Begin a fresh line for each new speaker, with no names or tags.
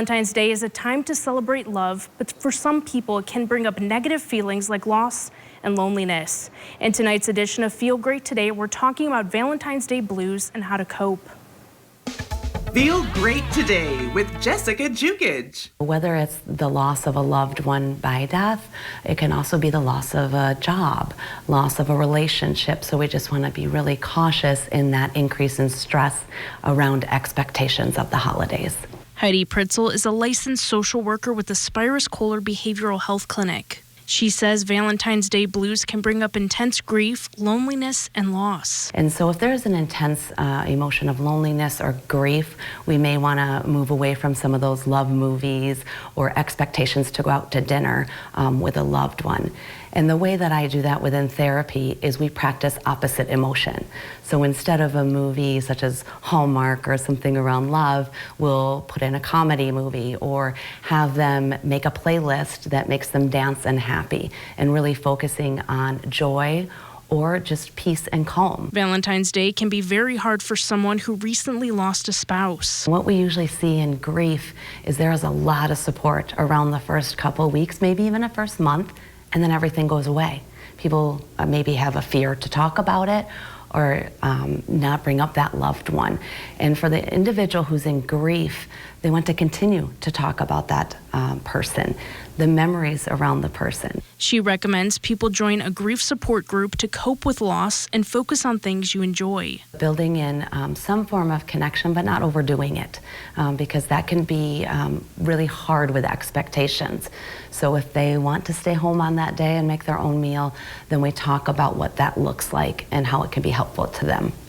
Valentine's Day is a time to celebrate love, but for some people it can bring up negative feelings like loss and loneliness. In tonight's edition of Feel Great Today, we're talking about Valentine's Day blues and how to cope.
Feel Great Today with Jessica Jukic.
Whether it's the loss of a loved one by death, it can also be the loss of a job, loss of a relationship. So we just want to be really cautious in that increase in stress around expectations of the holidays.
Heidi Pritzel is a licensed social worker with the Spyrus Kohler Behavioral Health Clinic. She says Valentine's Day blues can bring up intense grief, loneliness, and loss.
And so if there's an intense emotion of loneliness or grief, we may want to move away from some of those love movies or expectations to go out to dinner with a loved one. And the way that I do that within therapy is we practice opposite emotion. So instead of a movie such as Hallmark or something around love, we'll put in a comedy movie or have them make a playlist that makes them dance and happy, and really focusing on joy or just peace and calm.
Valentine's Day can be very hard for someone who recently lost a spouse.
What we usually see in grief is there is a lot of support around the first couple weeks, maybe even the first month, and then everything goes away. People maybe have a fear to talk about it or not bring up that loved one. And for the individual who's in grief, they want to continue to talk about that person, the memories around the person.
She recommends people join a grief support group to cope with loss and focus on things you enjoy.
Building in some form of connection, but not overdoing it, because that can be really hard with expectations. So if they want to stay home on that day and make their own meal, then we talk about what that looks like and how it can be helpful to them.